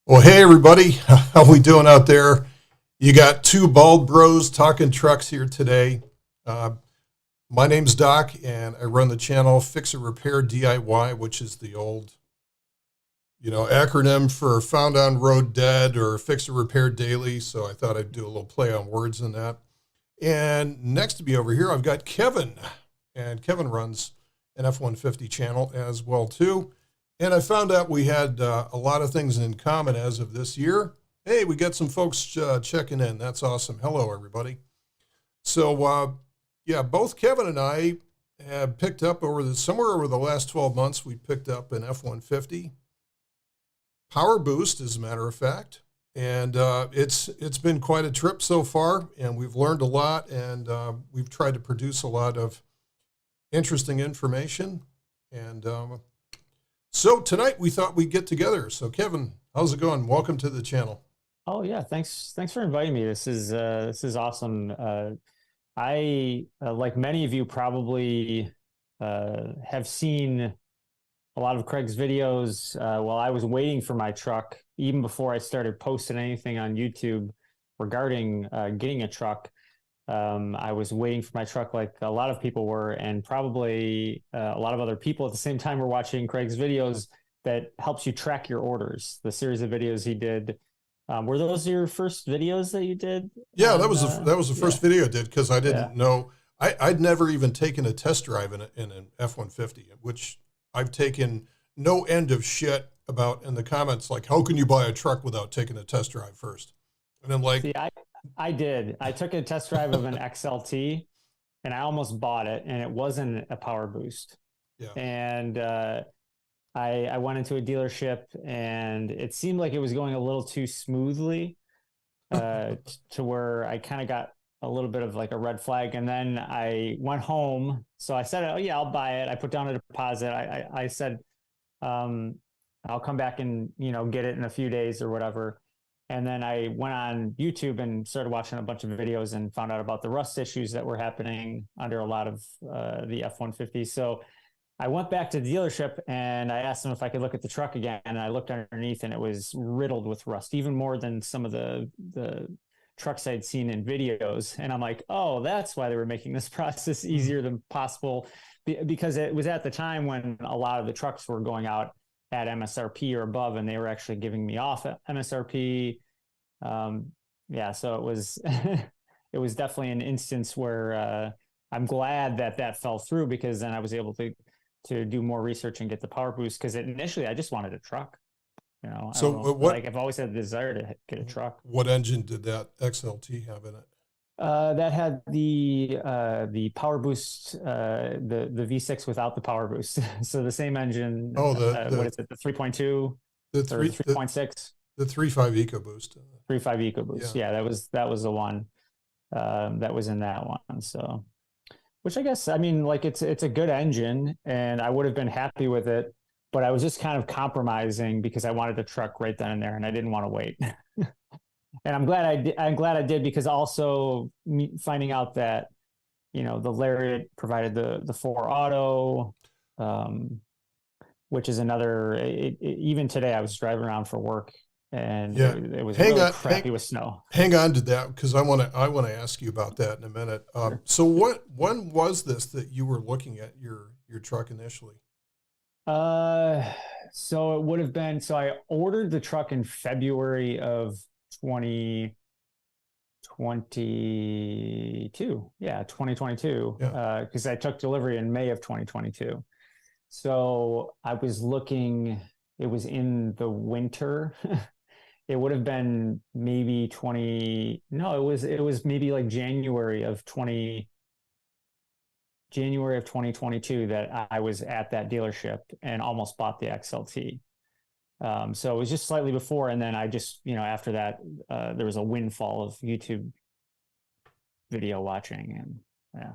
Well, hey everybody, how we doing out there? You got two bald bros talking trucks here today. Uh, my name's Doc, and I run the channel Fix It Repair DIY, which is the old, acronym for Found on Road Dead or Fix It Repair Daily. So I thought I'd do a little play on words in that. And next to me over here, I've got Kevin, and Kevin runs an F150 channel as well too. And I found out we had a lot of things in common as of this year. Hey, we got some folks checking in. That's awesome. Hello, everybody. So, both Kevin and I have picked up somewhere over the last 12 months, we picked up an F-150 PowerBoost, as a matter of fact. And it's been quite a trip so far, and we've learned a lot, and we've tried to produce a lot of interesting information. And so tonight we thought we'd get together. So Kevin, how's it going? Welcome to the channel. Oh yeah, thanks for inviting me. This is awesome. I like many of you probably have seen a lot of Craig's videos while I was waiting for my truck, even before I started posting anything on YouTube regarding getting a truck. I was waiting for my truck like a lot of people were, and probably a lot of other people at the same time were watching Craig's videos that helps you track your orders. The series of videos he did. Were those your first videos that you did? Yeah, that was the first video I did, because I didn't know. I'd never even taken a test drive in an F-150, which I've taken no end of shit about in the comments, like, how can you buy a truck without taking a test drive first? And I'm like, see, I did. I took a test drive of an XLT, and I almost bought it, and it wasn't a PowerBoost. Yeah. And I went into a dealership, and it seemed like it was going a little too smoothly to where I kind of got a little bit of like a red flag. And then I went home. So I said, oh yeah, I'll buy it. I put down a deposit. I said, I'll come back and, get it in a few days or whatever. And then I went on YouTube and started watching a bunch of videos and found out about the rust issues that were happening under a lot of the F-150. So I went back to the dealership and I asked them if I could look at the truck again. And I looked underneath, and it was riddled with rust, even more than some of the trucks I'd seen in videos. And I'm like, oh, that's why they were making this process easier than possible, because it was at the time when a lot of the trucks were going out at MSRP or above, and they were actually giving me off at MSRP. So it was it was definitely an instance where I'm glad that fell through, because then I was able to do more research and get the PowerBoost, because initially I just wanted a truck. So I've always had the desire to get a truck. What engine did that XLT have in it? That had the PowerBoost, the V6 without the PowerBoost. So the same engine. Oh, what is it? The 3.2 the or 3.6. The 3.5 EcoBoost. 3.5 EcoBoost. Yeah, that was the one that was in that one. So, which I guess, I mean, like it's a good engine, and I would have been happy with it, but I was just kind of compromising because I wanted a truck right then and there, and I didn't want to wait. And I'm glad I did, because also finding out that, the Lariat provided the 4 Auto, which is another. Even today, I was driving around for work, and it was really crappy with snow. Hang on to that, because I want to ask you about that in a minute. Sure. So when was this that you were looking at your truck initially? So it would have been. So I ordered the truck in February of 2022. Yeah, 2022. Yeah. Because I took delivery in May of 2022. So I was looking. It was in the winter. It would have been maybe it was maybe like January of 2022 that I was at that dealership and almost bought the XLT. So it was just slightly before, and then I just, after that, there was a windfall of YouTube video watching, and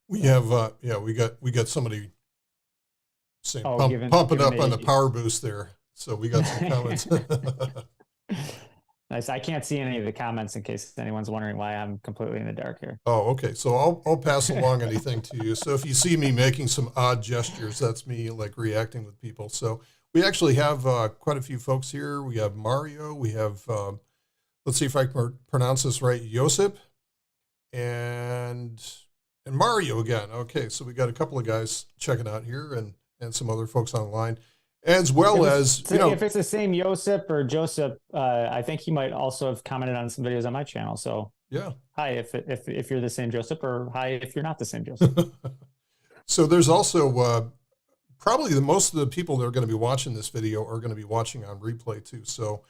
we have we got somebody saying pumping up on the PowerBoost there. So we got some comments. Nice. I can't see any of the comments in case anyone's wondering why I'm completely in the dark here. Oh, okay. So I'll pass along anything to you. So if you see me making some odd gestures, that's me like reacting with people. So we actually have quite a few folks here. We have Mario. We have let's see if I can pronounce this right, Josip, and Mario again. Okay, so we got a couple of guys checking out here, and some other folks online, as well as if it's the same Josip or Joseph, I think he might also have commented on some videos on my channel. So yeah. hi if you're the same Joseph, or hi if you're not the same Joseph. So there's also probably most of the people that are going to be watching this video are going to be watching on replay too. So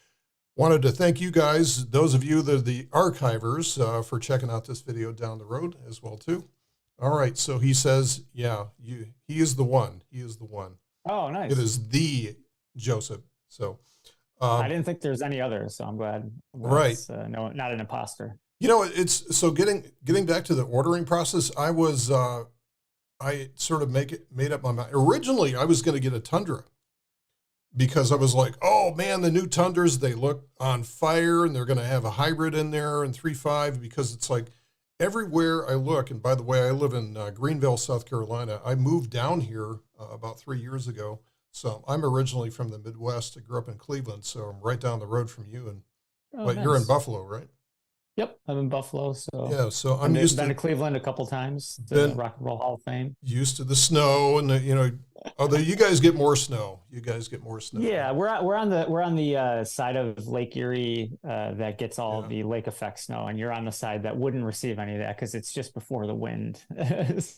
wanted to thank you guys, those of you that are the archivers, for checking out this video down the road as well too. All right, so he says, yeah, he is the one. He is the one. Oh, nice. It is the Joseph. So I didn't think there's any others, so I'm glad. Right. No, not an imposter. It's so getting back to the ordering process. I sort of made up my mind. Originally, I was going to get a Tundra because I was like, oh man, the new Tundras, they look on fire, and they're going to have a hybrid in there and 3.5, because it's like everywhere I look. And by the way, I live in Greenville, South Carolina. I moved down here about 3 years ago. So I'm originally from the Midwest. I grew up in Cleveland, so I'm right down the road from you. And but nice. You're in Buffalo, right? Yep, I'm in Buffalo. So yeah, so I'm used to Cleveland a couple times. To the Rock and Roll Hall of Fame. Used to the snow, and although you guys get more snow. Yeah, we're on the side of Lake Erie that gets all the lake effect snow, and you're on the side that wouldn't receive any of that because it's just before the wind.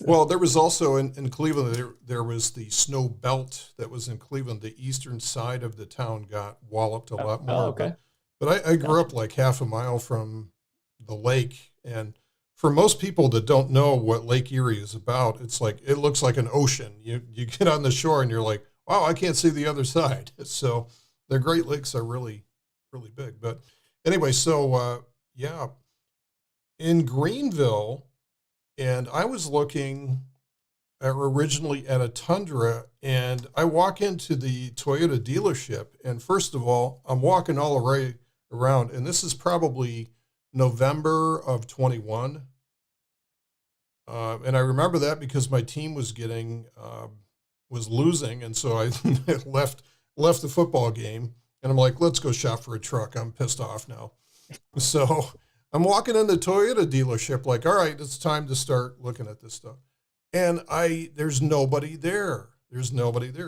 Well, there was also in Cleveland, there was the snow belt that was in Cleveland. The eastern side of the town got walloped a lot more. Okay. But I grew up like half a mile from the lake, and for most people that don't know what Lake Erie is about, it's like it looks like an ocean. You get on the shore and you're like, wow, I can't see the other side. So the Great Lakes are really, really big. But anyway, so yeah, in Greenville, and I was looking originally at a Tundra, and I walk into the Toyota dealership, and first of all, I'm walking all the way around, and this is probably November of 21. And I remember that because my team was losing. And so I left the football game, and I'm like, let's go shop for a truck. I'm pissed off now. So I'm walking in the Toyota dealership like, all right, it's time to start looking at this stuff. And there's nobody there.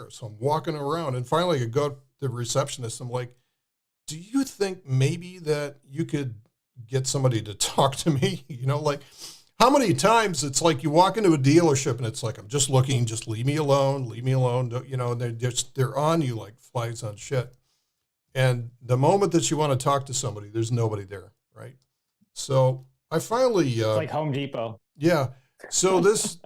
So I'm walking around, and finally I go to the receptionist. I'm like, do you think maybe that you could get somebody to talk to me? Like how many times it's like you walk into a dealership and it's like, I'm just looking, just leave me alone. And they're on you like flies on shit. And the moment that you want to talk to somebody, there's nobody there. Right. So I finally, it's like Home Depot. Yeah. So this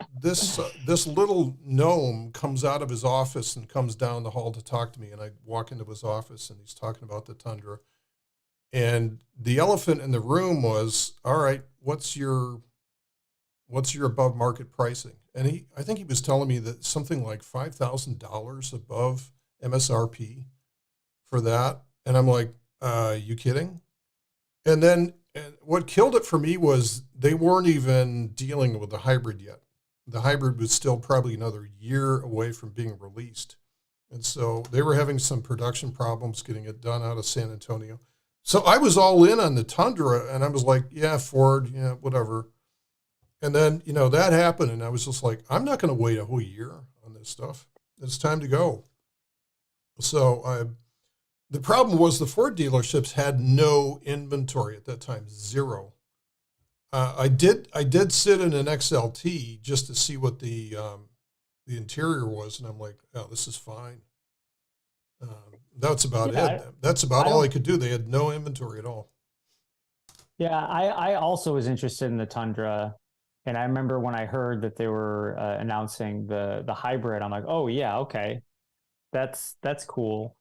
little gnome comes out of his office and comes down the hall to talk to me. And I walk into his office, and he's talking about the Tundra. And the elephant in the room was, all right, what's your above market pricing? And I think he was telling me that something like $5,000 above MSRP for that. And I'm like, you kidding? And then what killed it for me was they weren't even dealing with the hybrid yet. The hybrid was still probably another year away from being released. And so they were having some production problems getting it done out of San Antonio. So I was all in on the Tundra, and I was like, yeah, Ford, yeah, whatever. And then, that happened, and I was just like, I'm not going to wait a whole year on this stuff. It's time to go. So the problem was the Ford dealerships had no inventory at that time, zero. I did sit in an XLT just to see what the interior was, and I'm like, oh, this is fine. That's about it. That's about all I could do. They had no inventory at all. Yeah, I also was interested in the Tundra, and I remember when I heard that they were announcing the hybrid, I'm like, oh yeah, okay, that's cool.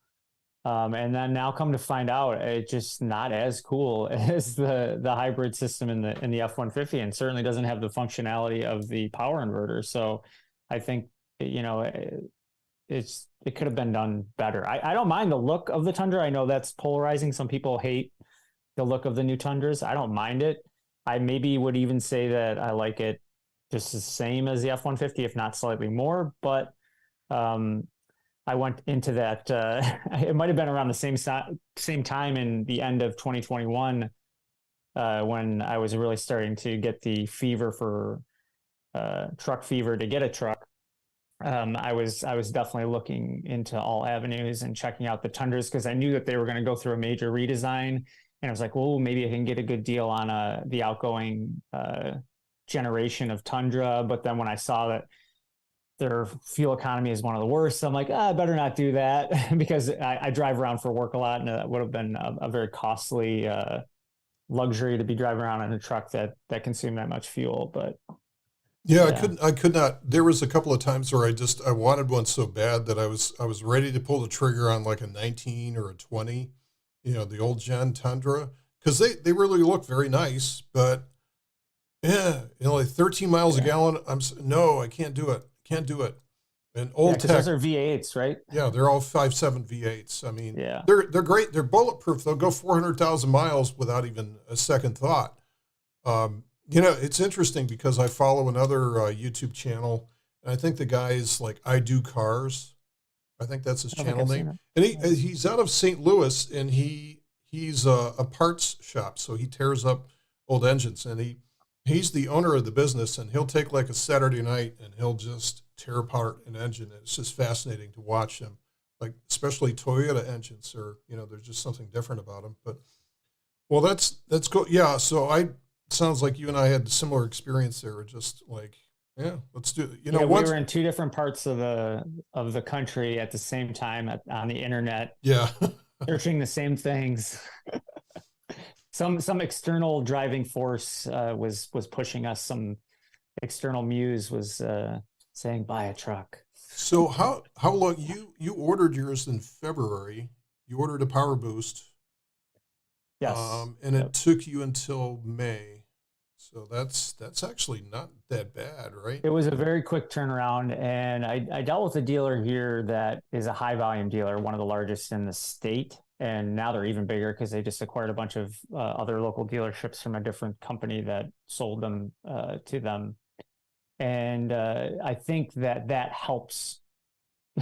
And then now come to find out, it's just not as cool as the hybrid system in the F-150, and certainly doesn't have the functionality of the power inverter. So I think it could have been done better. I don't mind the look of the Tundra. I know that's polarizing. Some people hate the look of the new Tundras. I don't mind it. I maybe would even say that I like it just the same as the F-150, if not slightly more. But I went into that. It might have been around the same time in the end of 2021 when I was really starting to get the fever for truck fever to get a truck. I was definitely looking into all avenues and checking out the Tundras because I knew that they were going to go through a major redesign, and I was like, well, maybe I can get a good deal on the outgoing generation of Tundra. But then when I saw that their fuel economy is one of the worst, I'm like, I better not do that because I drive around for work a lot, and that would have been a very costly luxury to be driving around in a truck that consumed that much fuel. But Yeah, I could not. There was a couple of times where I wanted one so bad that I was ready to pull the trigger on like a 19 or a 20, the old gen Tundra, because they really look very nice, but yeah, like 13 miles a gallon. No, I can't do it. Can't do it. And old tech, those are V8s, right? yeah, they're all 5.7 V8s. I mean, Yeah, they're great. They're bulletproof. They'll go 400,000 miles without even a second thought. It's interesting because I follow another YouTube channel, and I think the guy is like I Do Cars. I think that's his channel name, and he's out of St. Louis, and he's a parts shop, so he tears up old engines, and he's the owner of the business, and he'll take like a Saturday night and he'll just tear apart an engine. It's just fascinating to watch him, like especially Toyota engines, or there's just something different about them. But well, that's cool. Yeah, so sounds like you and I had a similar experience there. Just like, yeah, let's do it. We were in two different parts of the country at the same time on the internet. Yeah, searching the same things. Some external driving force was pushing us. Some external muse was saying buy a truck. So how long you ordered yours in February? You ordered a PowerBoost. Yes. And it took you until May. So that's actually not that bad, right? It was a very quick turnaround, and I dealt with a dealer here that is a high volume dealer, one of the largest in the state. And now they're even bigger because they just acquired a bunch of other local dealerships from a different company that sold them to them. And I think that helps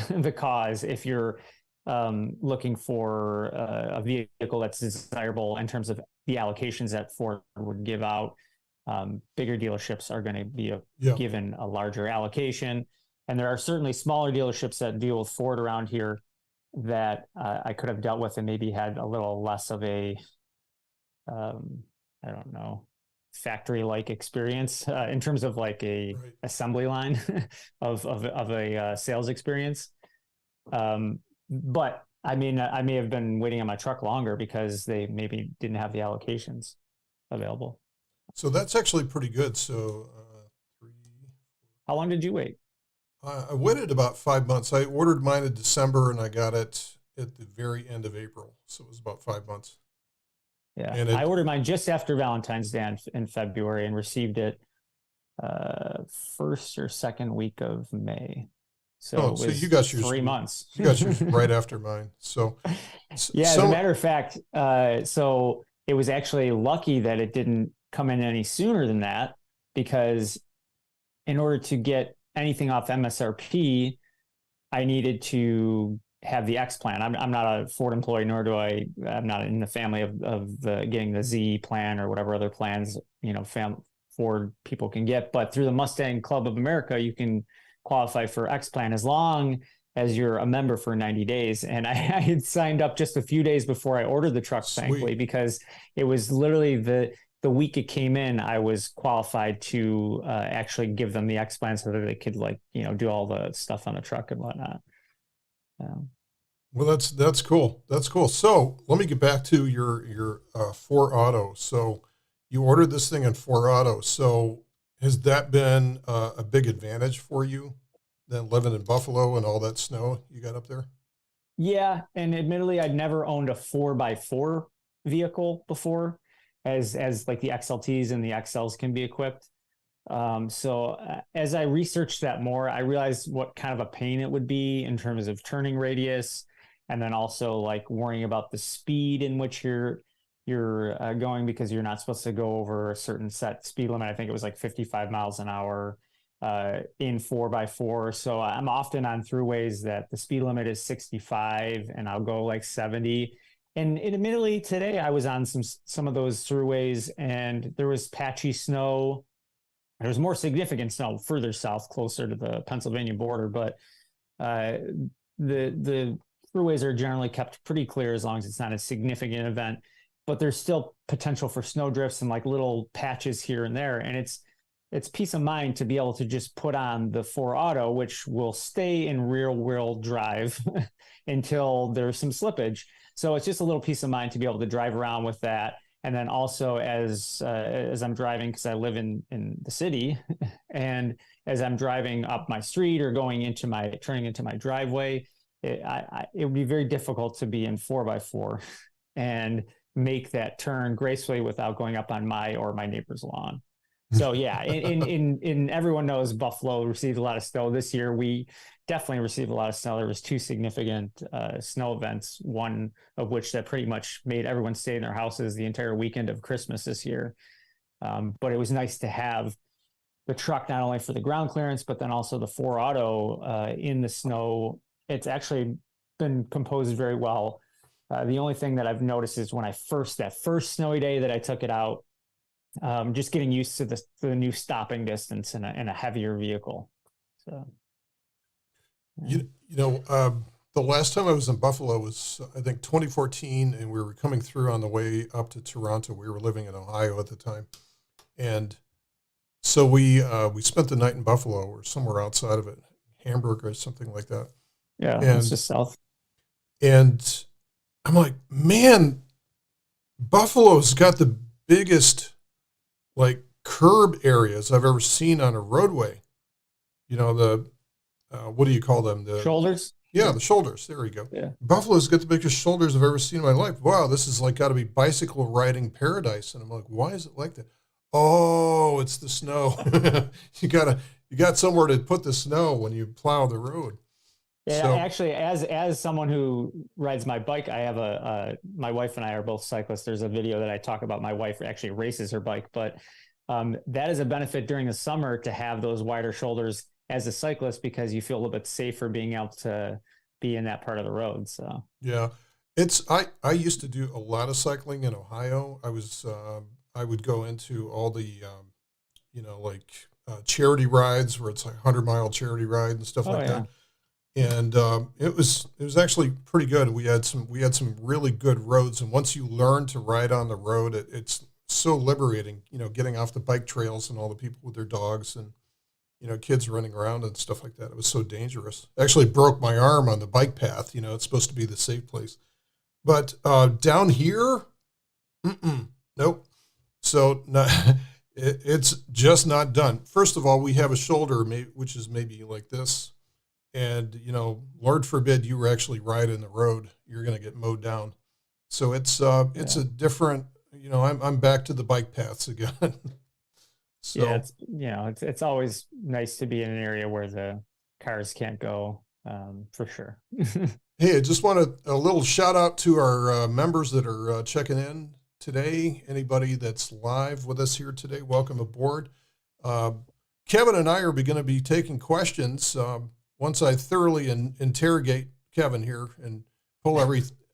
the cause if you're looking for a vehicle that's desirable in terms of the allocations that Ford would give out. Bigger dealerships are going to be given a larger allocation. And there are certainly smaller dealerships that deal with Ford around here that I could have dealt with and maybe had a little less of a, I don't know, factory-like experience in terms of like a assembly line of a sales experience. But I mean, I may have been waiting on my truck longer because they maybe didn't have the allocations available. So that's actually pretty good. So how long did you wait? I waited about 5 months. I ordered mine in December and I got it at the very end of April. So it was about 5 months. Yeah. And I ordered mine just after Valentine's Day in February and received it first or second week of May. So, so you got yours 3 months. You got yours right after mine. So yeah, as a matter of fact, so it was actually lucky that it didn't come in any sooner than that, because in order to get anything off MSRP, I needed to have the X plan. I'm not a Ford employee, nor I'm not in the family of getting the Z plan or whatever other plans, Ford people can get. But through the Mustang Club of America, you can qualify for X plan as long as you're a member for 90 days. And I had signed up just a few days before I ordered the truck, thankfully, because it was literally the week it came in, I was qualified to actually give them the X plan so that they could do all the stuff on the truck and whatnot. Well, that's cool. That's cool. So let me get back to your 4Auto. So you ordered this thing in 4Auto. So has that been a big advantage for you than living in Buffalo and all that snow you got up there? Yeah. And admittedly, I'd never owned a 4x4 vehicle before, as like the XLTs and the XLs can be equipped. So as I researched that more, I realized what kind of a pain it would be in terms of turning radius, and then also like worrying about the speed in which you're you're going, because you're not supposed to go over a certain set speed limit. I think it was like 55 miles an hour in 4x4. So I'm often on throughways that the speed limit is 65 and I'll go like 70. And admittedly, today I was on some of those throughways and there was patchy snow. There was more significant snow further south, closer to the Pennsylvania border, but uh, the throughways are generally kept pretty clear as long as it's not a significant event. But there's still potential for snow drifts and like little patches here and there, and it's peace of mind to be able to just put on the 4 Auto, which will stay in rear wheel drive until there's some slippage. So it's just a little peace of mind to be able to drive around with that. And then also as I'm driving, because I live in the city, and as I'm driving up my street or turning into my driveway, it would be very difficult to be in 4x4 and make that turn gracefully without going up on my or my neighbor's lawn. So yeah, in everyone knows Buffalo received a lot of snow this year. We definitely received a lot of snow. There was 2 significant snow events, one of which that pretty much made everyone stay in their houses the entire weekend of Christmas this year. But it was nice to have the truck not only for the ground clearance, but then also the 4 Auto in the snow. It's actually been composed very well. The only thing that I've noticed is when that first snowy day that I took it out, just getting used to the new stopping distance in a heavier vehicle. So, yeah. The last time I was in Buffalo was, I think, 2014, and we were coming through on the way up to Toronto. We were living in Ohio at the time, and so we spent the night in Buffalo or somewhere outside of it, Hamburg or something like that. Yeah, it's just south. And I'm like, man, Buffalo's got the biggest like curb areas I've ever seen on a roadway. The what do you call them? The shoulders. Yeah, the shoulders. There you go. Yeah. Buffalo's got the biggest shoulders I've ever seen in my life. Wow, this is like got to be bicycle riding paradise. And I'm like, why is it like that? Oh, it's the snow. you got somewhere to put the snow when you plow the road. Yeah, so, actually, as someone who rides my bike, I have my wife and I are both cyclists. There's a video that I talk about. My wife actually races her bike, but that is a benefit during the summer to have those wider shoulders as a cyclist, because you feel a little bit safer being able to be in that part of the road. So yeah, I used to do a lot of cycling in Ohio. I would go into all the charity rides where it's like 100-mile charity ride and stuff like that. And it was actually pretty good. We had some really good roads, and once you learn to ride on the road, it's so liberating. Getting off the bike trails and all the people with their dogs and kids running around and stuff like that. It was so dangerous. Actually broke my arm on the bike path. It's supposed to be the safe place, but down here, nope. So it's just not done. First of all, we have a shoulder which is maybe like this. And, Lord forbid you were actually riding the road, you're going to get mowed down. So it's a different, I'm back to the bike paths again. So, yeah, it's always nice to be in an area where the cars can't go, for sure. Hey, I just want a little shout out to our members that are checking in today. Anybody that's live with us here today, welcome aboard. Kevin and I are going to be taking questions. Once I thoroughly interrogate Kevin here and pull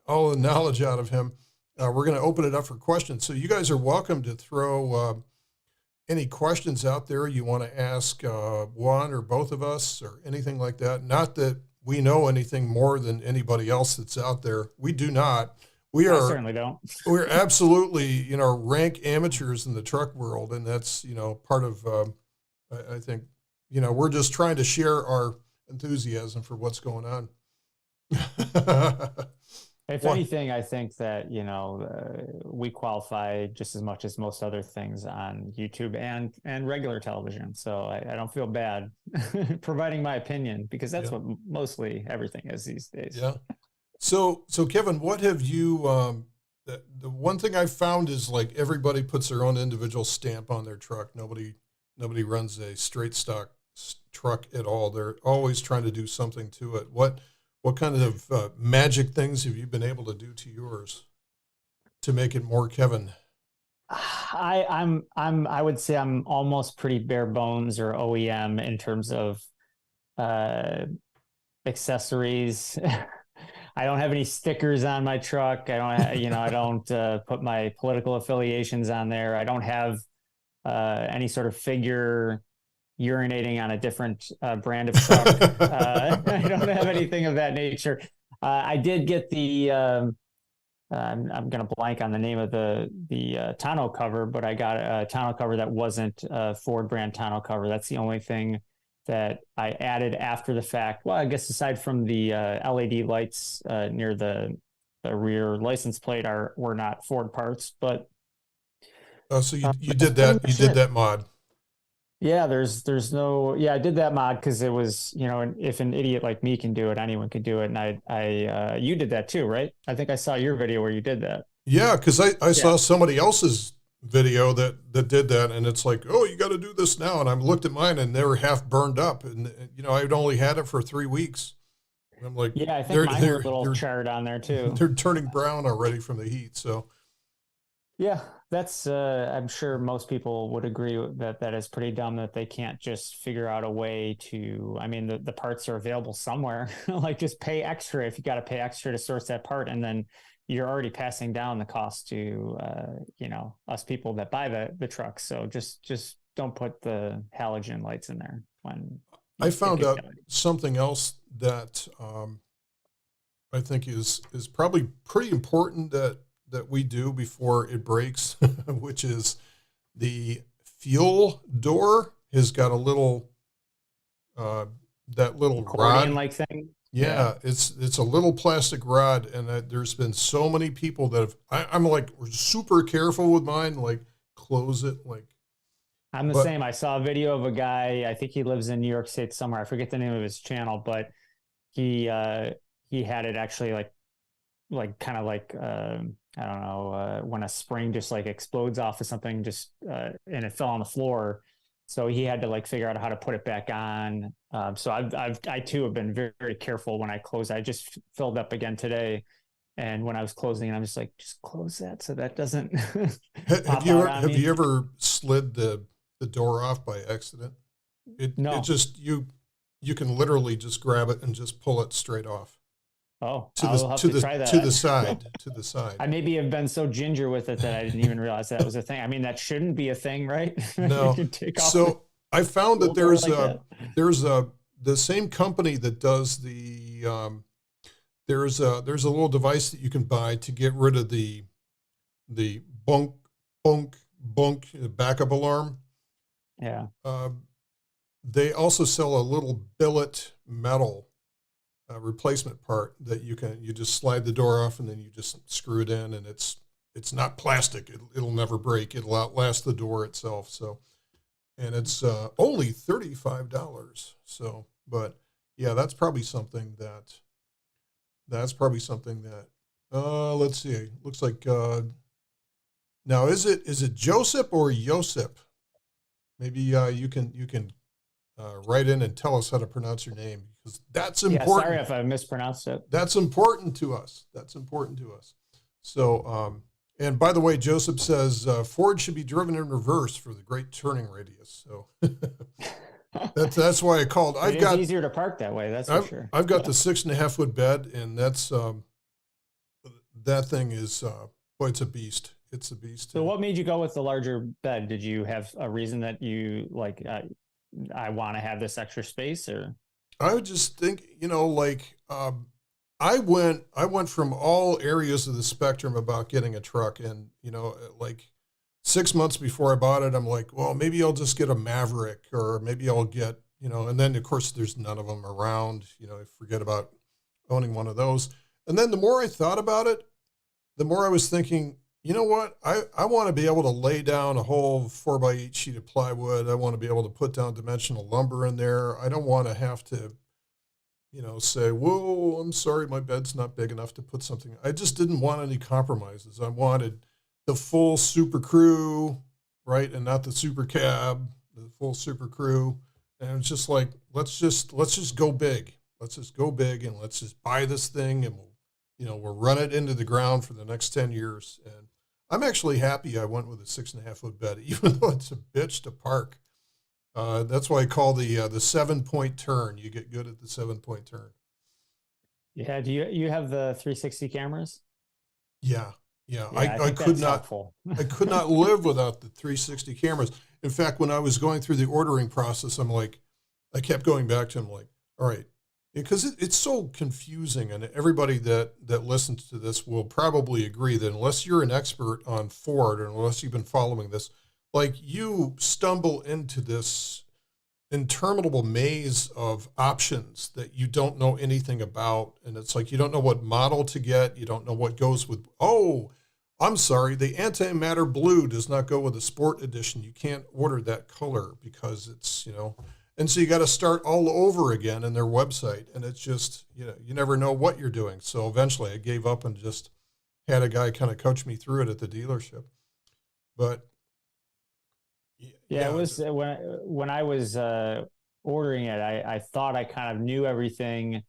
all the knowledge out of him, we're going to open it up for questions. So you guys are welcome to throw any questions out there you want to ask one or both of us or anything like that. Not that we know anything more than anybody else that's out there. We do not. I certainly don't. We're absolutely, rank amateurs in the truck world, and that's, part of, I think, we're just trying to share our enthusiasm for what's going on. If anything, I think that we qualify just as much as most other things on YouTube and regular television. So I don't feel bad providing my opinion, because that's what mostly everything is these days. Yeah. So Kevin, what have you? The one thing I've found is like everybody puts their own individual stamp on their truck. Nobody runs a straight stock truck at all. They're always trying to do something to it. What kind of magic things have you been able to do to yours? to make it more Kevin? I would say I'm almost pretty bare bones or OEM in terms of uh, accessories. I don't have any stickers on my truck. I don't put my political affiliations on there. I don't have any sort of figure urinating on a different brand of truck. I don't have anything of that nature. I did get the I'm going to blank on the name of the tonneau cover, but I got a tonneau cover that wasn't a Ford brand tonneau cover. That's the only thing that I added after the fact. Well, I guess aside from the LED lights near the rear license plate were not Ford parts, but So you that's did pretty that. You much did it. that mod. Yeah, there's no I did that mod because it was, if an idiot like me can do it, anyone can do it. And I you did that too, right? I think I saw your video where you did that. Yeah, because I Yeah. saw somebody else's video that did that, and it's like, oh, you got to do this now. And I looked at mine, and they were half burned up, and I'd only had it for 3 weeks. And I'm like, Yeah, I think they're mine were a they're little they're charred on there too. they're turning brown already from the heat. So Yeah, that's I'm sure most people would agree that that is pretty dumb that they can't just figure out a way to, I mean, the parts are available somewhere. Like just pay extra if you got to pay extra to source that part, and then you're already passing down the cost to us people that buy the trucks. So just don't put the halogen lights in there when I it found gets out going. something else that I think is probably pretty important that we do before it breaks, which is the fuel door has got a little that little Accordion rod. like thing. Yeah. Yeah, it's a little plastic rod, and there's been so many people that have. I'm like super careful with mine, like close it, like. I'm the But same. I saw a video of a guy, I think he lives in New York State somewhere. I forget the name of his channel, but he he had it actually like kind of like I don't know when a spring just like explodes off of something just and it fell on the floor. So he had to like figure out how to put it back on. So I too have been very, very careful when I close. I just filled up again today, and when I was closing, I'm just like, just close that so that doesn't have pop you out ever on have me. you ever slid the door off by accident? It No. just you can literally just grab it and just pull it straight off Oh, to I'll the have to to the try to the that. side to the side. I maybe have been so ginger with it that I didn't even realize that was a thing. I mean, that shouldn't be a thing, right? You No, can take off the so I found fuel that door like that. there's a the same company that does the there's a little device that you can buy to get rid of the bunk bunk backup alarm. Yeah. Uh, they also sell a little billet metal replacement part that you just slide the door off and then you just screw it in, and it's not plastic. It'll never break. It'll outlast the door itself. So, and it's only $35. So, but yeah, that's probably something that let's see. Looks like now is it Joseph or Josip? Maybe you can write in and tell us how to pronounce your name, because that's Yeah. Sorry important. if I mispronounced it. That's important to us. That's important to us. So, and by the way, Joseph says Ford should be driven in reverse for the great turning radius. So that's why I called. It is easier to park that way. That's for sure. I've got the 6.5 foot bed, and that thing is boy, it's a beast. It's a beast. So what made you go with the larger bed? Did you have a reason that you like, I want to have this extra space, or? I would just think, like I went from all areas of the spectrum about getting a truck, and like 6 months before I bought it, I'm like, well, maybe I'll just get a Maverick, or maybe I'll get, and then of course there's none of them around. I forget about owning one of those. And then the more I thought about it, the more I was thinking, you know what? I want to be able to lay down a whole 4x8 sheet of plywood. I want to be able to put down dimensional lumber in there. I don't want to have to, say, whoa, I'm sorry, my bed's not big enough to put something. I just didn't want any compromises. I wanted the full Super Crew, right? And not the Super Cab, the full Super Crew. And it's just like, let's just go big. Let's just go big, and let's just buy this thing, and we'll, we'll run it into the ground for the next 10 years. And I'm actually happy I went with a 6.5-foot bed, even though it's a bitch to park. That's why I call the 7-point turn. You get good at the 7-point turn. Yeah. Do you have the 360 cameras? Yeah. Yeah. Yeah, I I think could that's not, helpful. I could not live without the 360 cameras. In fact, when I was going through the ordering process, I'm like, I kept going back to him like, all right, because it's so confusing, and everybody that listens to this will probably agree that unless you're an expert on Ford, or unless you've been following this, like you stumble into this interminable maze of options that you don't know anything about, and it's like you don't know what model to get, you don't know what goes with. Oh, I'm sorry, the antimatter blue does not go with the sport edition. You can't order that color because it's, and so you got to start all over again in their website. And it's just, you never know what you're doing. So eventually I gave up and just had a guy kind of coach me through it at the dealership. But Yeah, it was when I was ordering it, I thought I kind of knew everything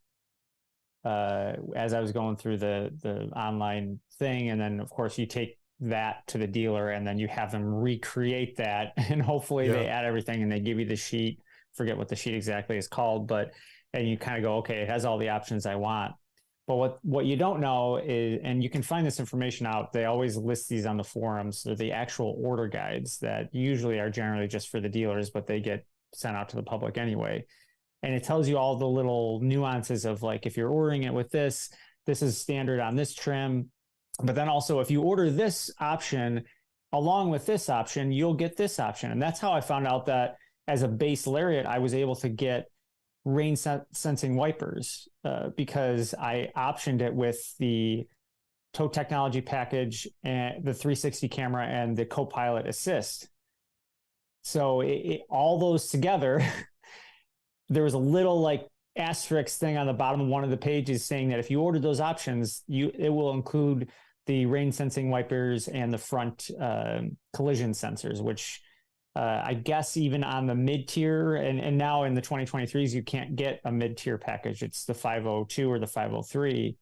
as I was going through the online thing, and then of course you take that to the dealer, and then you have them recreate that, and hopefully they add everything, and they give you the sheet. Forget what the sheet exactly is called, and you kind of go, okay, it has all the options I want. But what you don't know is, and you can find this information out, they always list these on the forums. They're the actual order guides that usually are generally just for the dealers, but they get sent out to the public anyway. And it tells you all the little nuances of, like, if you're ordering it with this is standard on this trim. But then also, if you order this option along with this option, you'll get this option. And that's how I found out that as a base Lariat, I was able to get rain sensing wipers because I optioned it with the tow technology package and the 360 camera and the co-pilot assist. So all those together, there was a little like asterisk thing on the bottom of one of the pages saying that if you order those options, it will include the rain sensing wipers and the front collision sensors, which I guess even on the mid-tier, and now in the 2023s, you can't get a mid-tier package. It's the 502 or the 503.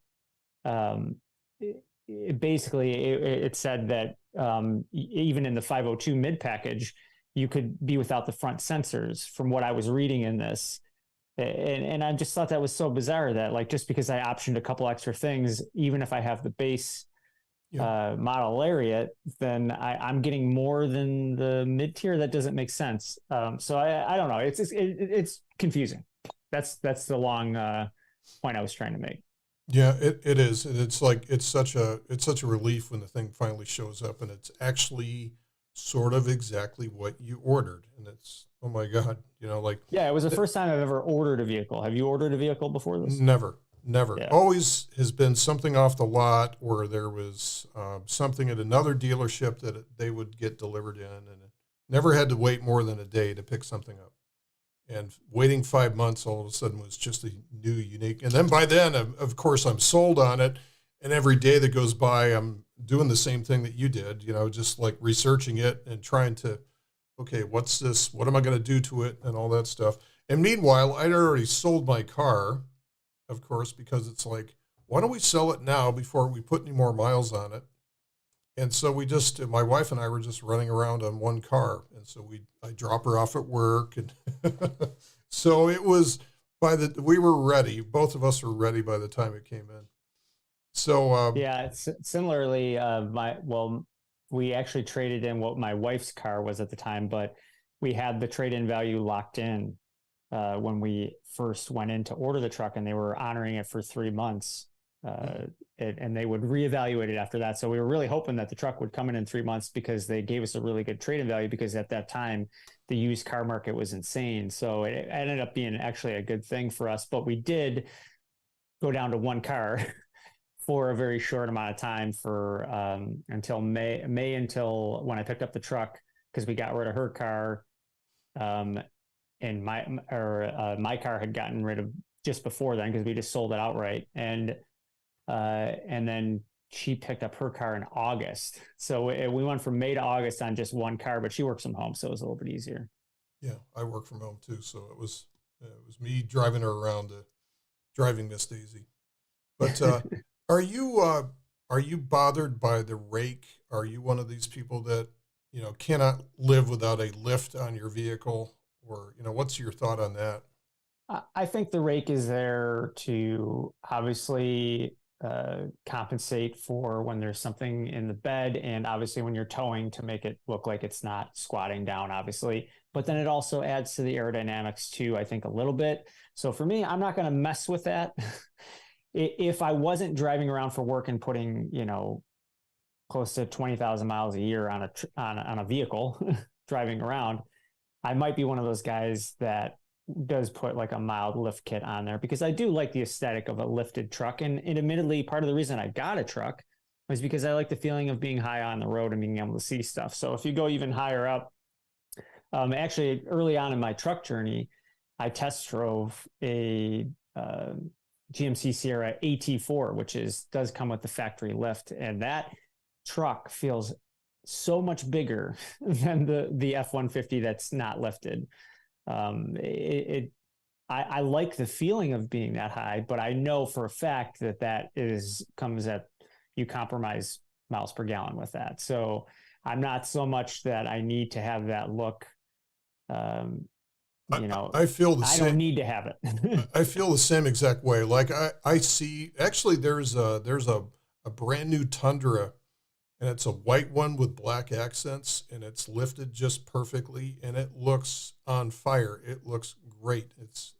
It said that even in the 502 mid package, you could be without the front sensors from what I was reading in this. And I just thought that was so bizarre that, like, just because I optioned a couple extra things, even if I have the base model Lariat, then I'm getting more than the mid tier. That doesn't make sense. So I don't know. It's confusing. That's the long point I was trying to make. Yeah, it is. It's like it's such a relief when the thing finally shows up and it's actually sort of exactly what you ordered. And it's, oh my God, like. Yeah, it was the first time I've ever ordered a vehicle. Have you ordered a vehicle before this? Never. Yeah. Always has been something off the lot, or there was something at another dealership that they would get delivered in, and never had to wait more than a day to pick something up. And waiting 5 months all of a sudden was just a new, unique. And then by then, of course, I'm sold on it. And every day that goes by, I'm doing the same thing that you did, just like researching it and trying to, okay, what's this? What am I going to do to it? And all that stuff. And meanwhile, I'd already sold my car, of course, because it's like, why don't we sell it now before we put any more miles on it? And so my wife and I were just running around on one car. And so I drop her off at work. And so it was we were ready. Both of us were ready by the time it came in. So, yeah, similarly, we actually traded in what my wife's car was at the time, but we had the trade-in value locked in when we first went in to order the truck, and they were honoring it for 3 months. And they would reevaluate it after that. So we were really hoping that the truck would come in 3 months, because they gave us a really good trade-in value, because at that time the used car market was insane. So it ended up being actually a good thing for us, but we did go down to one car for a very short amount of time for until May until when I picked up the truck, because we got rid of her car. And my car had gotten rid of just before then, because we just sold it outright. And then she picked up her car in August. So we went from May to August on just one car, but she works from home, so it was a little bit easier. Yeah, I work from home too. So it was me driving her around, driving Miss Daisy. But Are you bothered by the rake? Are you one of these people that, cannot live without a lift on your vehicle? Or, what's your thought on that? I think the rake is there to obviously compensate for when there's something in the bed, and obviously when you're towing to make it look like it's not squatting down, obviously. But then it also adds to the aerodynamics too, I think, a little bit. So for me, I'm not going to mess with that. If I wasn't driving around for work and putting, close to 20,000 miles a year on a vehicle driving around, I might be one of those guys that does put like a mild lift kit on there because I do like the aesthetic of a lifted truck. And admittedly, part of the reason I got a truck was because I like the feeling of being high on the road and being able to see stuff. So if you go even higher up, actually early on in my truck journey, I test drove a GMC Sierra AT4, which does come with the factory lift, and that truck feels so much bigger than the F-150 that's not lifted. I like the feeling of being that high, but I know for a fact that comes at, you compromise miles per gallon with that. So I'm not so much that I need to have that look. I feel the I same. don't need to have it. I feel the same exact way. Like I see, actually, there's a brand new Tundra, and it's a white one with black accents, and it's lifted just perfectly, and it looks on fire. It looks great. It's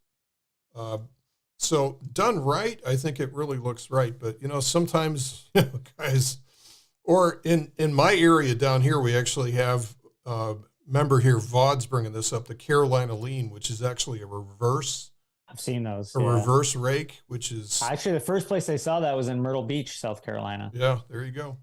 so done right. I think it really looks right. But sometimes, guys, or in my area down here, we actually have member here, Vaud's bringing this up, the Carolina Lean, which is actually a reverse. I've seen those. A reverse rake, which is actually the first place I saw that was in Myrtle Beach, South Carolina. Yeah, there you go.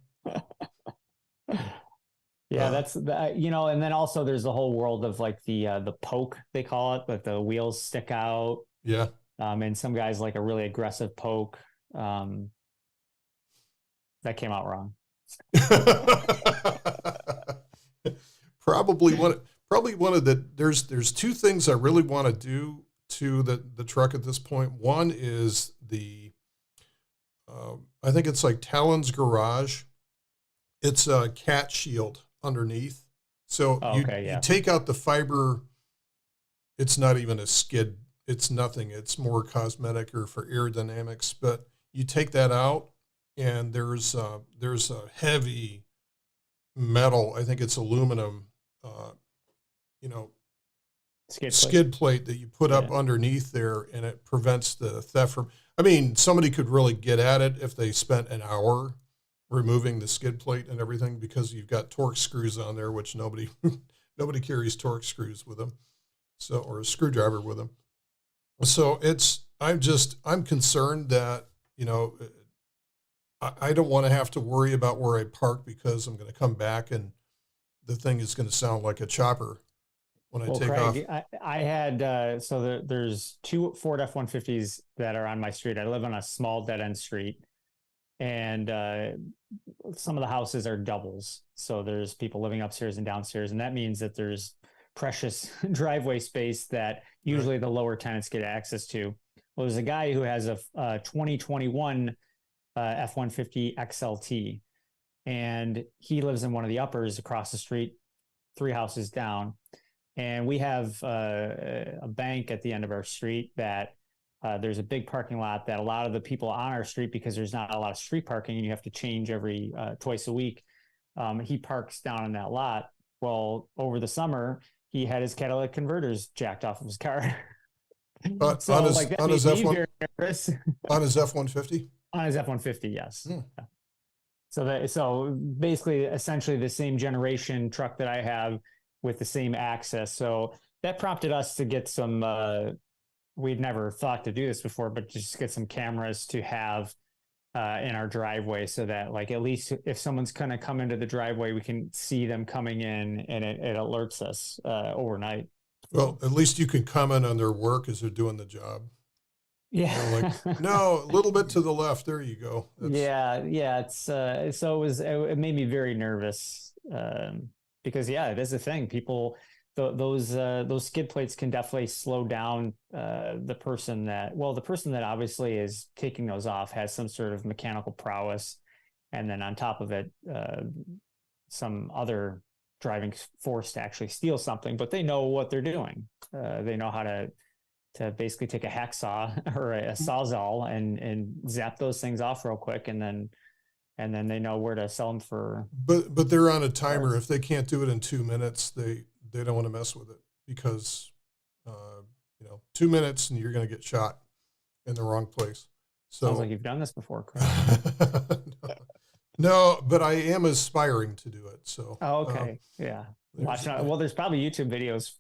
Yeah, that's and then also there's the whole world of like the poke, they call it, but the wheels stick out. Yeah. And some guys like a really aggressive poke. That came out wrong. Probably one of the there's two things I really want to do to the truck at this point. One is I think it's like Talon's Garage. It's a cat shield underneath. So you take out the fiber. It's not even a skid. It's nothing. It's more cosmetic or for aerodynamics. But you take that out, and there's a heavy metal. I think it's aluminum. Skid plate that you put up underneath there, and it prevents the theft from. I mean, somebody could really get at it if they spent an hour removing the skid plate and everything, because you've got torque screws on there, which nobody carries torque screws with them, so, or a screwdriver with them. So I'm concerned that I don't want to have to worry about where I park, because I'm going to come back and the thing is going to sound like a chopper when I take Craig, off. I had there's two Ford F-150s that are on my street. I live on a small dead end street, and some of the houses are doubles. So there's people living upstairs and downstairs, and that means that there's precious driveway space that usually the lower tenants get access to. Well, there's a guy who has a 2021 F-150 XLT, and he lives in one of the uppers across the street, 3 houses down. And we have a bank at the end of our street that there's a big parking lot that a lot of the people on our street, because there's not a lot of street parking and you have to change every twice a week, he parks down in that lot. Well, over the summer, he had his catalytic converters jacked off of his car. So, on his F-150? On his F-150, yes. So basically, essentially the same generation truck that I have with the same access. So that prompted us to get some, we'd never thought to do this before, but just get some cameras to have in our driveway, so that like at least if someone's going to come into the driveway, we can see them coming in, and it alerts us overnight. Well, at least you can comment on their work as they're doing the job. Yeah. No, a little bit to the left. There you go. Yeah. It's so it made me very nervous, because it is a thing. People, those skid plates can definitely slow down the person that obviously is taking those off has some sort of mechanical prowess, and then on top of it, some other driving force to actually steal something, but they know what they're doing. They know how to basically take a hacksaw or a sawzall and zap those things off real quick, and then they know where to sell them for. But they're on a timer. If they can't do it in 2 minutes, they don't want to mess with it because 2 minutes and you're going to get shot in the wrong place. So sounds like you've done this before, Craig. No, but I am aspiring to do it. So okay, yeah. Well, there's probably YouTube videos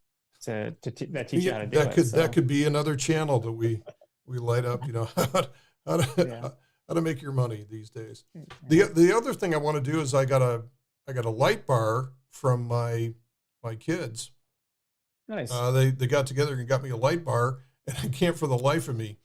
that teach you how to do it. That could be another channel that we light up. How to make your money these days. The other thing I want to do is I got a light bar from my kids. Nice. They got together and got me a light bar, and I can't for the life of me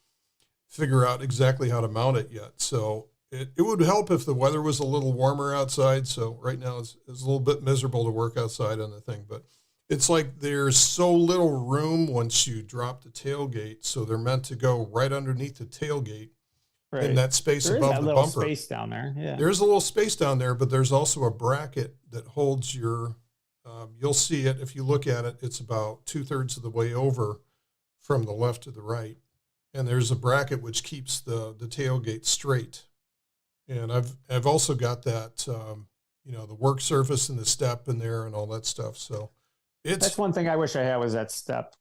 figure out exactly how to mount it yet. So it would help if the weather was a little warmer outside. So right now it's a little bit miserable to work outside on the thing, but it's like there's so little room once you drop the tailgate. So they're meant to go right underneath the tailgate. Right. In that space there above is that the little bumper. Space down there. Yeah. There's a little space down there, but there's also a bracket that holds your, you'll see it if you look at it, it's about 2/3 of the way over from the left to the right. And there's a bracket which keeps the tailgate straight. And I've also got that, the work surface and the step in there and all that stuff. So that's one thing I wish I had was that step.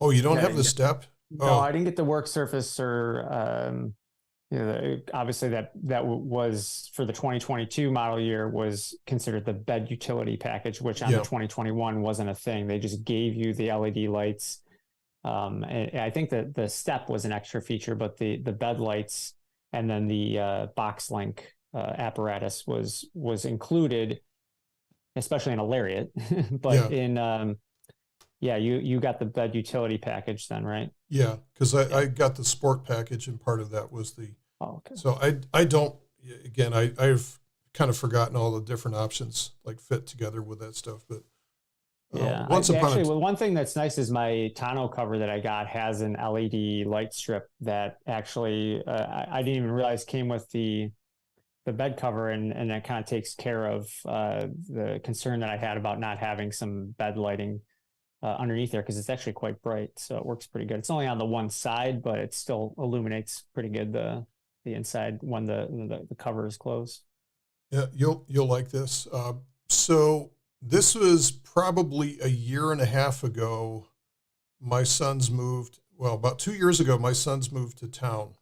Oh, you don't have the step? No, I didn't get the work surface or, obviously that was for the 2022 model year was considered the bed utility package, which on the 2021 wasn't a thing. They just gave you the LED lights. And I think that the step was an extra feature, but the bed lights and then the box link apparatus was included, especially in a Lariat. But you got the bed utility package then, right? Yeah, because I got the sport package, and part of that was the. Oh, okay. So I don't. Again, I've kind of forgotten all the different options like fit together with that stuff, but. One thing that's nice is my tonneau cover that I got has an LED light strip that actually I didn't even realize came with the bed cover, and that kind of takes care of the concern that I had about not having some bed lighting underneath there, because it's actually quite bright, so it works pretty good. It's only on the one side, but it still illuminates pretty good the inside when the cover is closed. Yeah, you'll like this. So this was probably a year and a half ago. My sons moved. Well, about 2 years ago, my sons moved to town,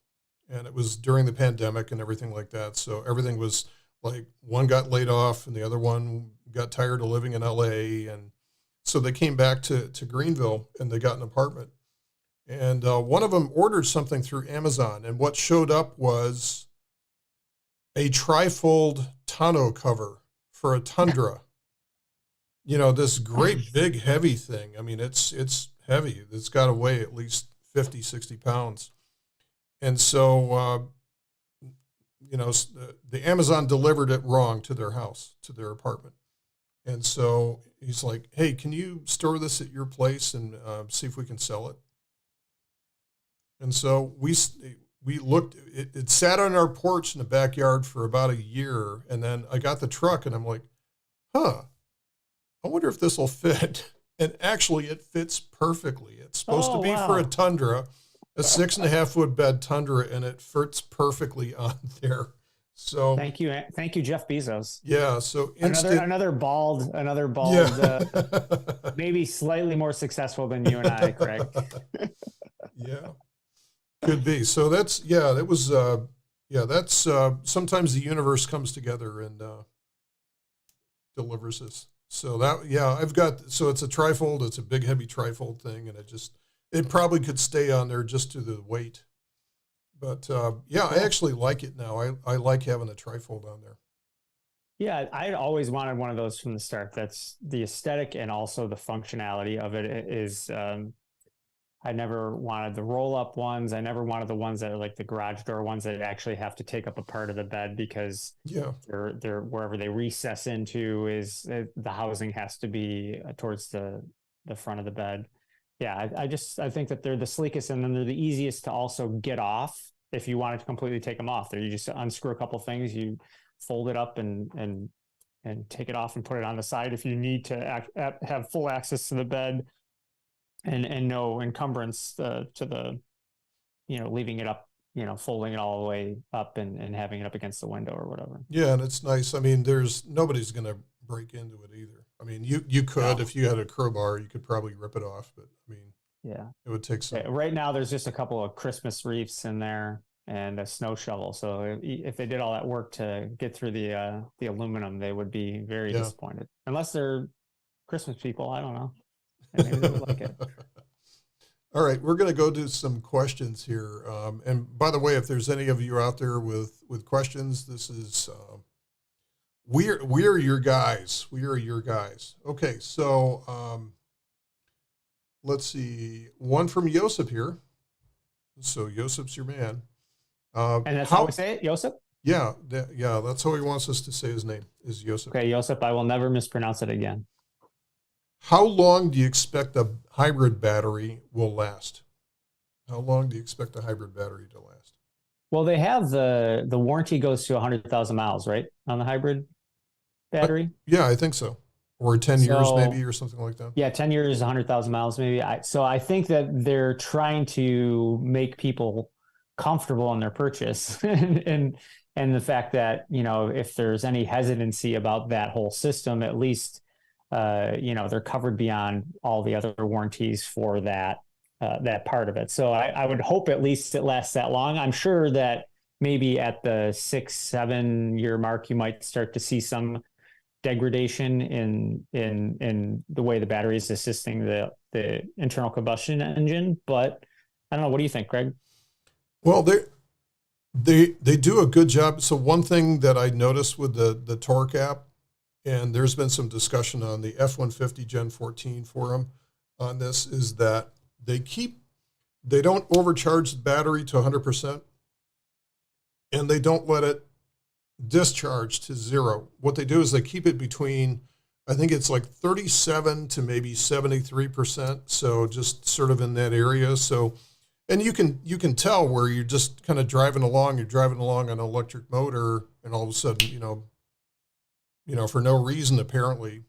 and it was during the pandemic and everything like that. So everything was like one got laid off and the other one got tired of living in LA, and so they came back to Greenville and they got an apartment. And one of them ordered something through Amazon, and what showed up was a trifold tonneau cover for a Tundra. This great big heavy thing. I mean, it's heavy. It's got to weigh at least 50, 60 pounds. And so, the Amazon delivered it wrong to their house, to their apartment. And so he's like, hey, can you store this at your place and see if we can sell it? And so we looked, it sat on our porch in the backyard for about a year. And then I got the truck and I'm like, I wonder if this will fit. And actually it fits perfectly. It's supposed to be for a Tundra, a 6.5 foot bed Tundra, and it fits perfectly on there. So thank you, Jeff Bezos. Yeah. So another bald, yeah. Maybe slightly more successful than you and I, Craig. Yeah, could be. So that's sometimes the universe comes together and delivers us. So it's a trifold. It's a big, heavy trifold thing, and it probably could stay on there just to the weight. But I actually like it now. I like having a trifold on there. Yeah, I always wanted one of those from the start. That's the aesthetic and also the functionality of it is. I never wanted the roll-up ones. I never wanted the ones that are like the garage door ones that actually have to take up a part of the bed, because they're wherever they recess into is the housing has to be towards the the front of the bed. Yeah, I think that they're the sleekest, and then they're the easiest to also get off if you wanted to completely take them off. There, you just unscrew a couple things, you fold it up and take it off and put it on the side if you need to have full access to the bed and no encumbrance to the, leaving it up, folding it all the way up and having it up against the window or whatever. Yeah, and it's nice. I mean, nobody's going to break into it either. I mean, you could, if you had a crowbar, you could probably rip it off, but I mean, yeah, it would take some. Right now, there's just a couple of Christmas wreaths in there and a snow shovel. So if they did all that work to get through the aluminum, they would be very disappointed. Unless they're Christmas people, I don't know. Maybe they would like it. All right, we're going to go to some questions here. And by the way, if there's any of you out there with questions, this is we are your guys. We are your guys. Okay, so let's see. One from Josip here. So Josip's your man. And that's how we say it, Josip? Yeah, that's how he wants us to say his name, is Josip. Okay, Josip, I will never mispronounce it again. How long do you expect a hybrid battery will last? How long do you expect a hybrid battery to last? Well, they have the warranty goes to 100,000 miles, right, on the hybrid battery? Yeah, I think so. Or 10 years maybe, or something like that. Yeah, 10 years, 100,000 miles maybe. So I think that they're trying to make people comfortable in their purchase and the fact that, if there's any hesitancy about that whole system, at least they're covered beyond all the other warranties for that part of it. So I would hope at least it lasts that long. I'm sure that maybe at the 6-7 year mark, you might start to see some degradation in the way the battery is assisting the internal combustion engine. But I don't know. What do you think, Greg? Well, they do a good job. So one thing that I noticed with the torque app, and there's been some discussion on the F150 Gen 14 forum on this, is that they don't overcharge the battery to 100%, and they don't let it discharge to zero. What they do is they keep it between, I think it's like 37 to maybe 73%. So just sort of in that area. So, and you can tell where you're just kind of driving along on an electric motor, and all of a sudden, for no reason, apparently,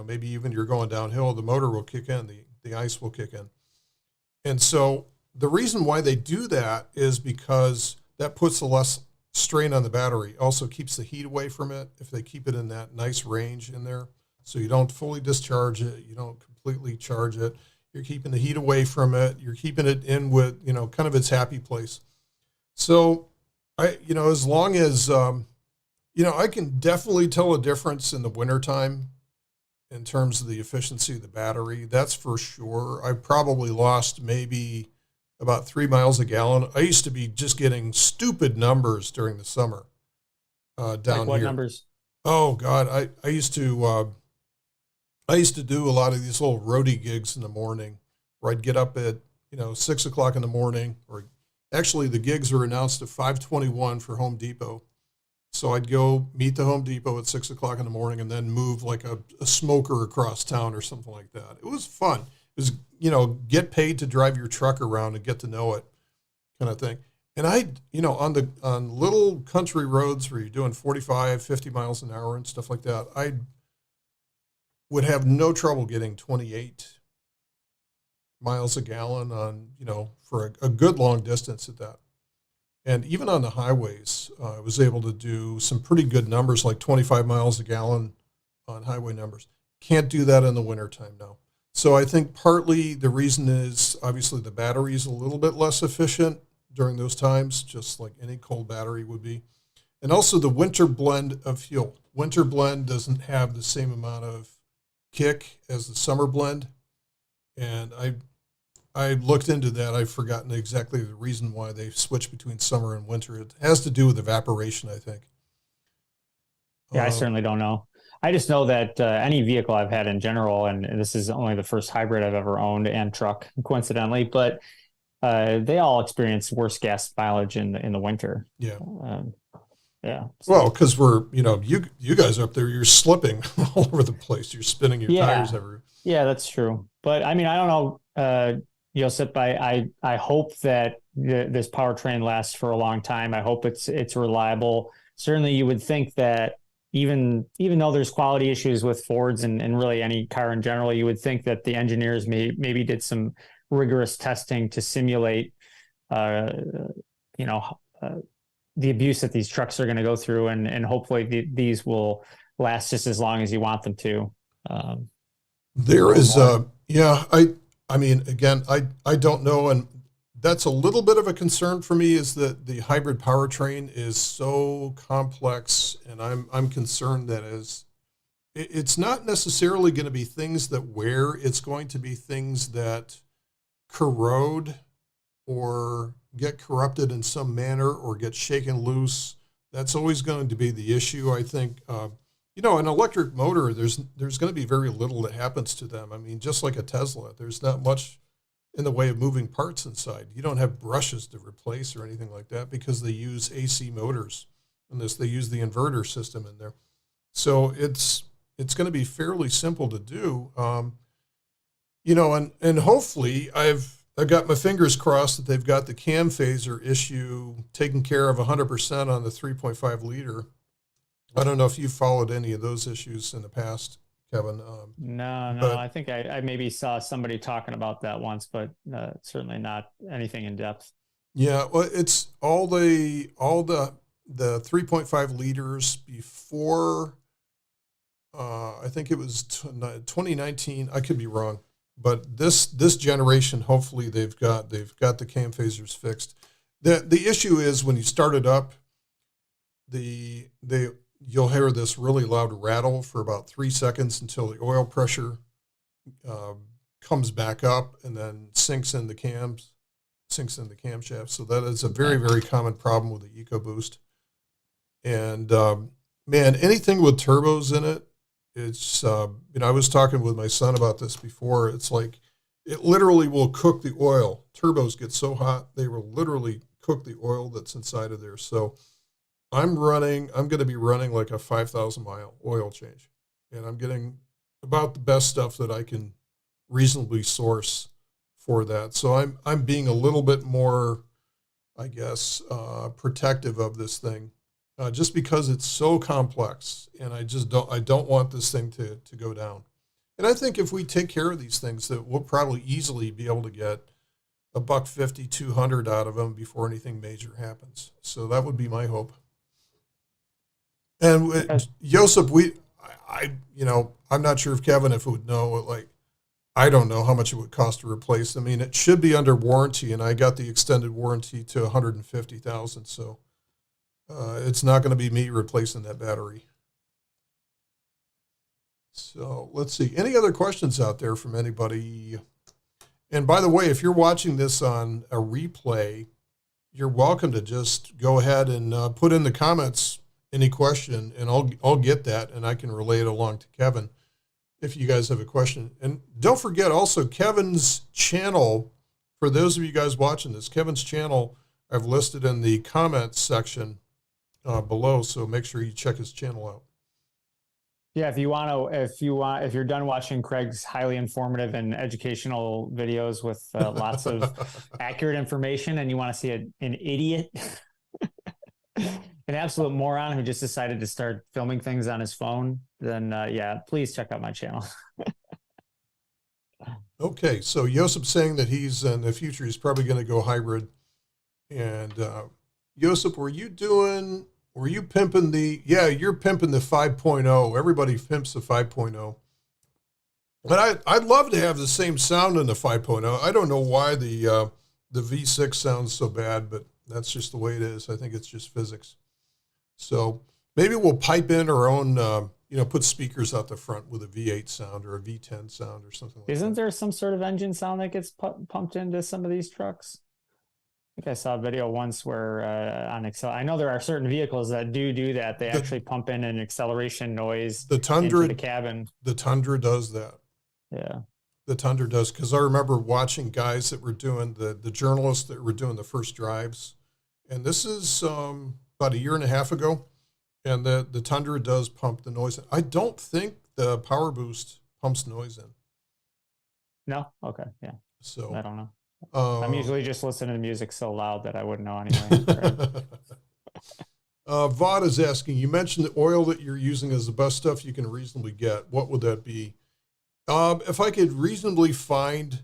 maybe even you're going downhill, the motor will kick in, the ice will kick in. And so the reason why they do that is because that puts a less strain on the battery. Also keeps the heat away from it if they keep it in that nice range in there. So you don't fully discharge it, you don't completely charge it. You're keeping the heat away from it. You're keeping it in with, kind of its happy place. So as long as, I can definitely tell a difference in the wintertime in terms of the efficiency of the battery. That's for sure. I probably lost maybe about 3 miles a gallon. I used to be just getting stupid numbers during the summer down here. Like what numbers? Oh God, I used to do a lot of these little roadie gigs in the morning, where I'd get up at 6 o'clock in the morning, or actually the gigs are announced at 5:21 for Home Depot. So I'd go meet the Home Depot at 6 o'clock in the morning, and then move like a smoker across town or something like that. It was fun. It was, get paid to drive your truck around and get to know it, kind of thing. And on little country roads where you're doing 45, 50 miles an hour and stuff like that, I would have no trouble getting 28 miles a gallon on, for a good long distance at that. And even on the highways, I was able to do some pretty good numbers, like 25 miles a gallon on highway numbers. Can't do that in the wintertime now. So I think partly the reason is obviously the battery is a little bit less efficient during those times, just like any cold battery would be. And also the winter blend of fuel. Winter blend doesn't have the same amount of kick as the summer blend. And I looked into that. I've forgotten exactly the reason why they switch between summer and winter. It has to do with evaporation, I think. Yeah, I certainly don't know. I just know that any vehicle I've had in general, and this is only the first hybrid I've ever owned and truck, coincidentally, but they all experience worse gas mileage in the winter. Yeah. Yeah. So. Well, because we're, you guys up there, you're slipping all over the place. You're spinning your tires everywhere. Yeah, that's true. But I mean, I don't know, Josip. I hope that this powertrain lasts for a long time. I hope it's reliable. Certainly, you would think that even though there's quality issues with Fords and really any car in general, you would think that the engineers maybe did some rigorous testing to simulate, uh, you know, the abuse that these trucks are going to go through, and hopefully these will last just as long as you want them to. Um, There or is more. yeah, I mean, again, I don't know, and that's a little bit of a concern for me, is that the hybrid powertrain is so complex, and I'm concerned that it's not necessarily going to be things that wear, it's going to be things that corrode or get corrupted in some manner or get shaken loose. That's always going to be the issue, I think. An electric motor, there's going to be very little that happens to them. I mean, just like a Tesla, there's not much in the way of moving parts inside. You don't have brushes to replace or anything like that because they use AC motors in this. They use the inverter system in there, so it's going to be fairly simple to do. And hopefully I've got my fingers crossed that they've got the cam phaser issue taken care of 100% on the 3.5 liter. I don't know if you followed any of those issues in the past, Kevin. No, But I think I maybe saw somebody talking about that once, but certainly not anything in depth. yeah, well, it's all the 3.5 liters before. I think it was 2019. I could be wrong, but this generation, hopefully they've got the cam phasers fixed. The issue is when you start it up, you'll hear this really loud rattle for about 3 seconds until the oil pressure uh, comes back up and then sinks in the camshaft. So that is a very, very common problem with the EcoBoost. And man, anything with turbos in it, it's I was talking with my son about this before. It's like it literally will cook the oil. Turbos get so hot they will literally cook the oil that's inside of there. So I'm going to be running like a 5,000 mile oil change, and I'm getting about the best stuff that I can reasonably source for that. So I'm being a little bit more, I guess, protective of this thing, just because it's so complex, and I don't want this thing to go down. And I think if we take care of these things, that we'll probably easily be able to get a buck 50, 200 out of them before anything major happens. So that would be my hope. And Joseph, I'm not sure if Kevin, if it would know, like, I don't know how much it would cost to replace. I mean, it should be under warranty, and I got the extended warranty to 150,000. So it's not going to be me replacing that battery. So let's see. Any other questions out there from anybody? And by the way, if you're watching this on a replay, you're welcome to just go ahead and put in the comments any question, and I'll get that, and I can relay it along to Kevin if you guys have a question. And don't forget also Kevin's channel. For those of you guys watching this, Kevin's channel I've listed in the comments section below, so make sure you check his channel out. Yeah, if you're done watching Craig's highly informative and educational videos with lots of accurate information, and you want to see an idiot, an absolute moron who just decided to start filming things on his phone, then yeah, please check out my channel. Okay, so Josep's saying that he's in the future, he's probably going to go hybrid. And Joseph, were you pimping you're pimping the 5.0. Everybody pimps the 5.0. But I'd love to have the same sound in the 5.0. I don't know why the V6 sounds so bad, but that's just the way it is. I think it's just physics. So maybe we'll pipe in our own, put speakers out the front with a V8 sound or a V10 sound or something like that. Isn't there some sort of engine sound that gets pumped into some of these trucks? I think I saw a video once where I know there are certain vehicles that do that. They actually pump in an acceleration noise into the cabin. The Tundra does that. Yeah. The Tundra does, because I remember watching guys that were doing the journalists that were doing the first drives, and this is about a year and a half ago, and the Tundra does pump the noise. I don't think the PowerBoost pumps noise in. No? Okay. Yeah. I So, don't know. I'm um, usually just listening to music so loud that I wouldn't know anyway. Right. Vaught is asking, you mentioned the oil that you're using is the best stuff you can reasonably get. What would that be? If I could reasonably find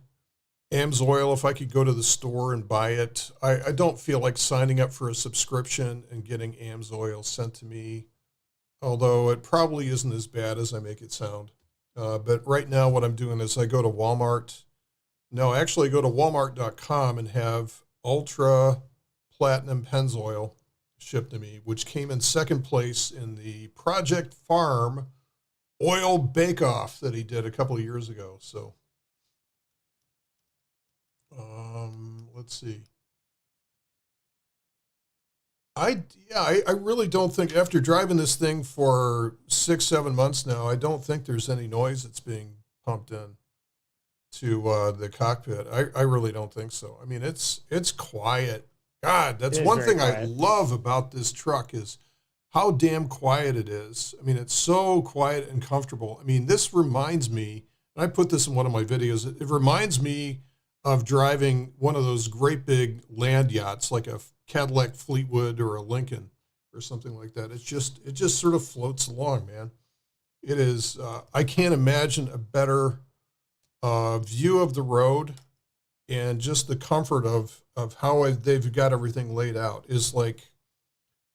AMSOIL, if I could go to the store and buy it, I don't feel like signing up for a subscription and getting AMSOIL sent to me, although it probably isn't as bad as I make it sound. But right now, what I'm doing is I go to Walmart. No, actually, I go to walmart.com and have Ultra Platinum Pennzoil shipped to me, which came in second place in the Project Farm oil bake-off that he did a couple of years ago. So, let's see. I really don't think, after driving this thing for 6, 7 months now, I don't think there's any noise that's being pumped in to the cockpit. I really don't think so. I mean, it's quiet. God, that's It is one very thing I quiet. love about this truck is how damn quiet it is. I mean, it's so quiet and comfortable. I mean, this reminds me, and I put this in one of my videos, it reminds me of driving one of those great big land yachts like a Cadillac Fleetwood or a Lincoln or something like that. It just sort of floats along, man. It is, I can't imagine a better view of the road, and just the comfort of how they've got everything laid out is like,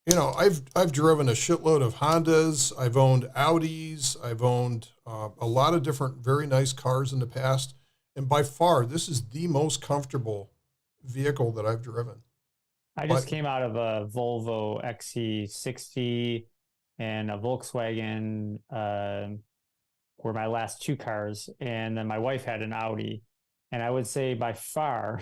I've driven a shitload of Hondas, I've owned Audis, I've owned a lot of different very nice cars in the past, and by far this is the most comfortable vehicle that I've driven. I just But came out of a Volvo XC60 and a Volkswagen, were my last two cars. And then my wife had an Audi. And I would say by far,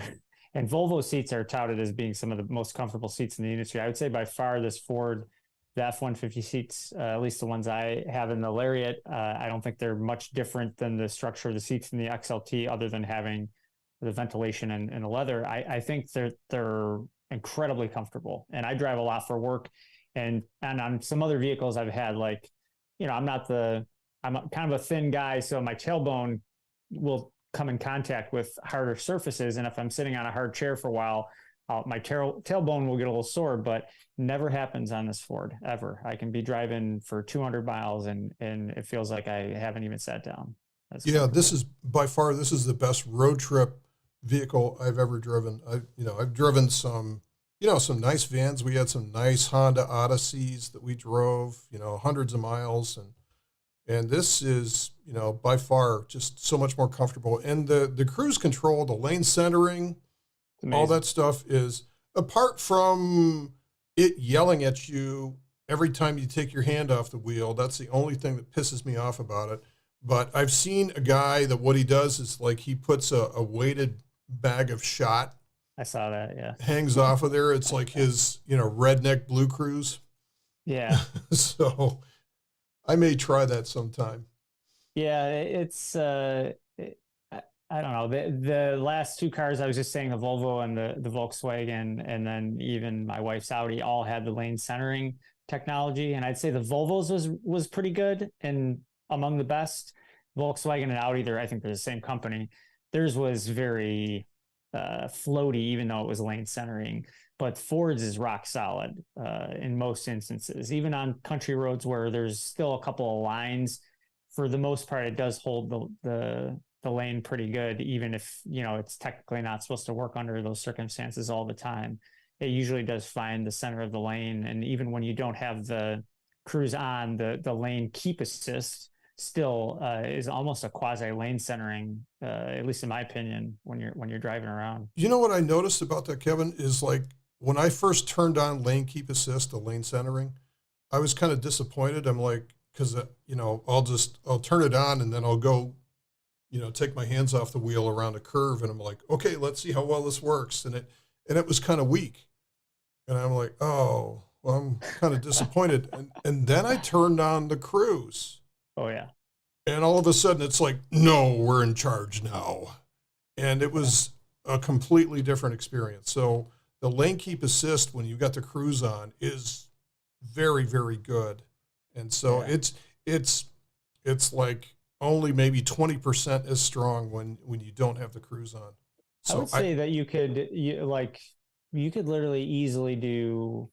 and Volvo seats are touted as being some of the most comfortable seats in the industry. I would say by far this Ford, the F-150 seats, at least the ones I have in the Lariat, I don't think they're much different than the structure of the seats in the XLT, other than having the ventilation and the leather. I think they're incredibly comfortable. And I drive a lot for work. And on some other vehicles I've had, like, I'm kind of a thin guy, so my tailbone will come in contact with harder surfaces. And if I'm sitting on a hard chair for a while, my tailbone will get a little sore, but never happens on this Ford ever. I can be driving for 200 miles and it feels like I haven't even sat down. yeah, this is by far, this is the best road trip vehicle I've ever driven. I've driven some nice vans. We had some nice Honda Odysseys that we drove, hundreds of miles, and this is, by far just so much more comfortable. And the cruise control, the lane centering, all that stuff is, apart from it yelling at you every time you take your hand off the wheel, that's the only thing that pisses me off about it. But I've seen a guy that what he does is like he puts a weighted bag of shot. I saw that, yeah. Hangs off of there. It's like his, redneck Blue Cruise. Yeah. So I may try that sometime. Yeah, it's I don't know. The last two cars I was just saying, the Volvo and the Volkswagen, and then even my wife's Audi, all had the lane centering technology. And I'd say the Volvos was pretty good and among the best. Volkswagen and Audi, I think they're the same company. Theirs was very floaty, even though it was lane centering. But Ford's is rock solid in most instances, even on country roads where there's still a couple of lines. For the most part, it does hold the lane pretty good, even if it's technically not supposed to work under those circumstances all the time. It usually does find the center of the lane, and even when you don't have the cruise on, the lane keep assist still is almost a quasi lane centering, at least in my opinion, when you're driving around. You know what I noticed about that, Kevin, is like when I first turned on lane keep assist, the lane centering, I was kind of disappointed. I'm like, because I'll turn it on and then I'll go, take my hands off the wheel around a curve, and I'm like, okay, let's see how well this works, and it was kind of weak, and I'm like, oh, well, I'm kind of disappointed, and then I turned on the cruise. Oh yeah. And all of a sudden it's like, no, we're in charge now. And it was a completely different experience. So the lane keep assist when you got the cruise on is very, very good. And so it's like only maybe 20% as strong when you don't have the cruise on. I So would say that you could literally easily do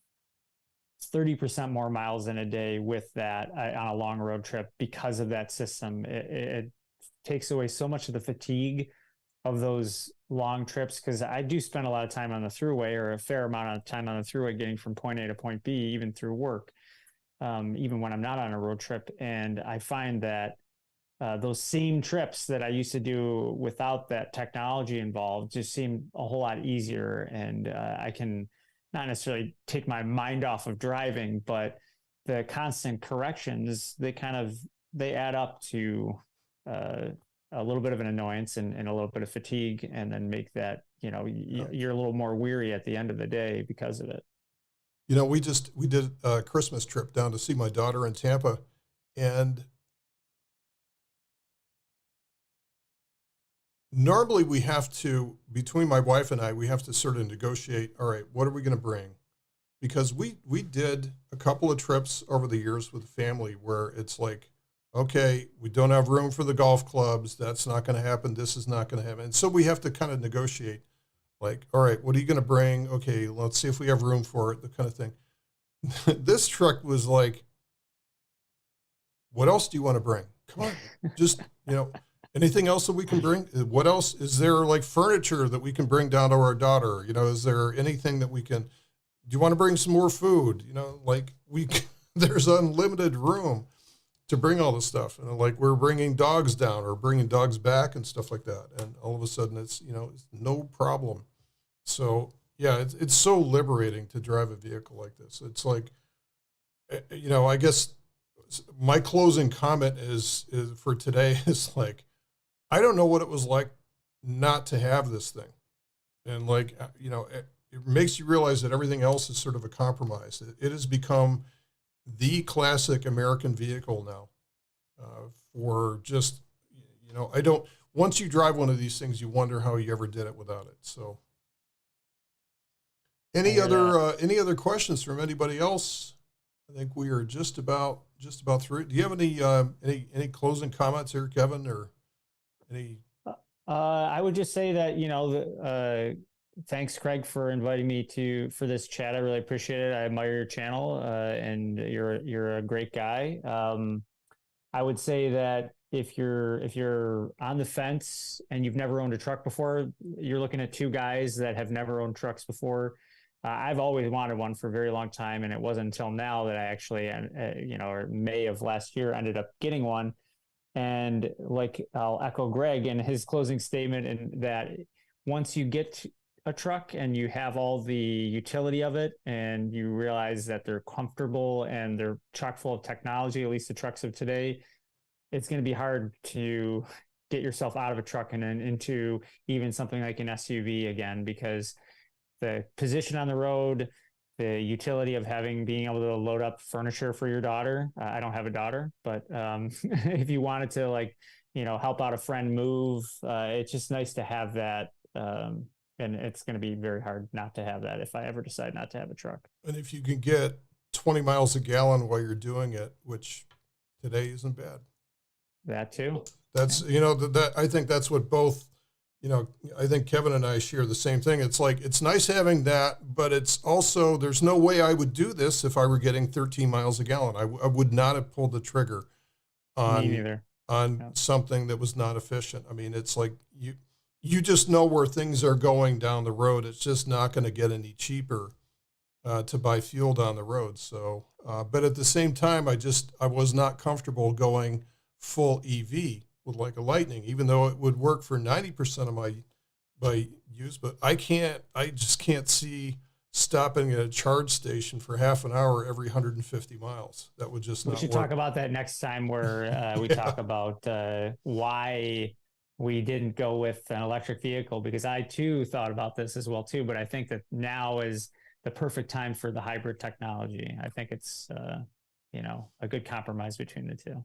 30% more miles in a day with that on a long road trip because of that system. It takes away so much of the fatigue of those long trips, because I do spend a lot of time on the thruway, or a fair amount of time on the thruway getting from point A to point B, even through work, even when I'm not on a road trip. And I find that those same trips that I used to do without that technology involved just seem a whole lot easier. And I can not necessarily take my mind off of driving, but the constant corrections, they add up to a little bit of an annoyance and a little bit of fatigue, and then make that, you're a little more weary at the end of the day because of it. we did a Christmas trip down to see my daughter in Tampa, and normally we have to, between my wife and I, we have to sort of negotiate, all right, what are we going to bring? Because we did a couple of trips over the years with the family where it's like, okay, we don't have room for the golf clubs. That's not going to happen. This is not going to happen. And so we have to kind of negotiate, like, all right, what are you going to bring? Okay, let's see if we have room for it, the kind of thing. This truck was like, what else do you want to bring? Come on, just, anything else that we can bring? What else? Is there like furniture that we can bring down to our daughter? Is there anything that we can, do you want to bring some more food? There's unlimited room to bring all this stuff. And like, we're bringing dogs down or bringing dogs back and stuff like that. And all of a sudden it's no problem. So yeah, it's so liberating to drive a vehicle like this. It's like, I guess my closing comment is for today is like, I don't know what it was like not to have this thing. And like, it makes you realize that everything else is sort of a compromise. It has become the classic American vehicle now, for just, once you drive one of these things, you wonder how you ever did it without it. So any other questions from anybody else? I think we are just about through. Do you have any closing comments here, Kevin, or any? I would just say that, thanks, Craig, for inviting me for this chat. I really appreciate it. I admire your channel, and you're a great guy. I would say that if you're on the fence and you've never owned a truck before, you're looking at two guys that have never owned trucks before. I've always wanted one for a very long time, and it wasn't until now that I actually, or May of last year, ended up getting one. And like, I'll echo Greg in his closing statement, and that once you get a truck and you have all the utility of it, and you realize that they're comfortable and they're chock full of technology, at least the trucks of today, it's going to be hard to get yourself out of a truck and then into even something like an SUV again, because the position on the road, the utility of being able to load up furniture for your daughter. I don't have a daughter, but if you wanted to help out a friend move, it's just nice to have that. And it's going to be very hard not to have that if I ever decide not to have a truck. And if you can get 20 miles a gallon while you're doing it, which today isn't bad. That too. That's, that I think that's what both, I think Kevin and I share the same thing. It's like, it's nice having that, but it's also, there's no way I would do this if I were getting 13 miles a gallon. I would not have pulled the trigger on something that was not efficient. I mean, it's like you just know where things are going down the road. It's just not going to get any cheaper to buy fuel down the road. So, but at the same time, I was not comfortable going full EV with like a Lightning, even though it would work for 90% of my use. But I just can't see stopping at a charge station for half an hour every 150 miles. That would just not work. We should talk about that next time, where we talk about why we didn't go with an electric vehicle, because I too thought about this as well too, but I think that now is the perfect time for the hybrid technology. I think it's a good compromise between the two.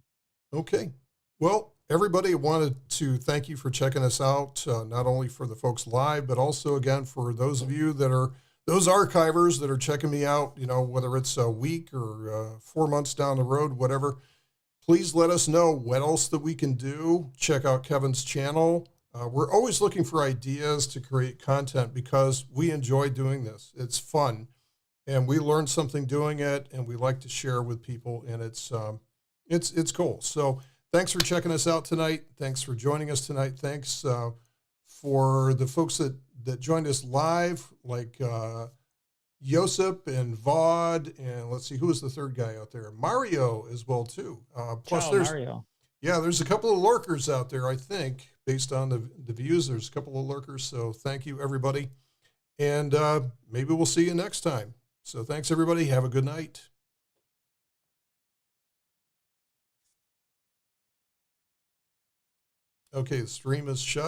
Okay. Well, everybody, wanted to thank you for checking us out, not only for the folks live, but also, again, for those of you that are those archivers that are checking me out, whether it's a week or 4 months down the road, whatever. Please let us know what else that we can do. Check out Kevin's channel. We're always looking for ideas to create content because we enjoy doing this. It's fun, and we learn something doing it, and we like to share with people, and it's cool. So thanks for checking us out tonight. Thanks for joining us tonight. Thanks for the folks that joined us live, like Josip and Vaude, and let's see, who was the third guy out there? Mario as well too. Plus, Ciao, there's Mario. there's a couple of lurkers out there. I think based on the views, there's a couple of lurkers. So thank you, everybody, and maybe we'll see you next time. So thanks, everybody. Have a good night. Okay, the stream is shut.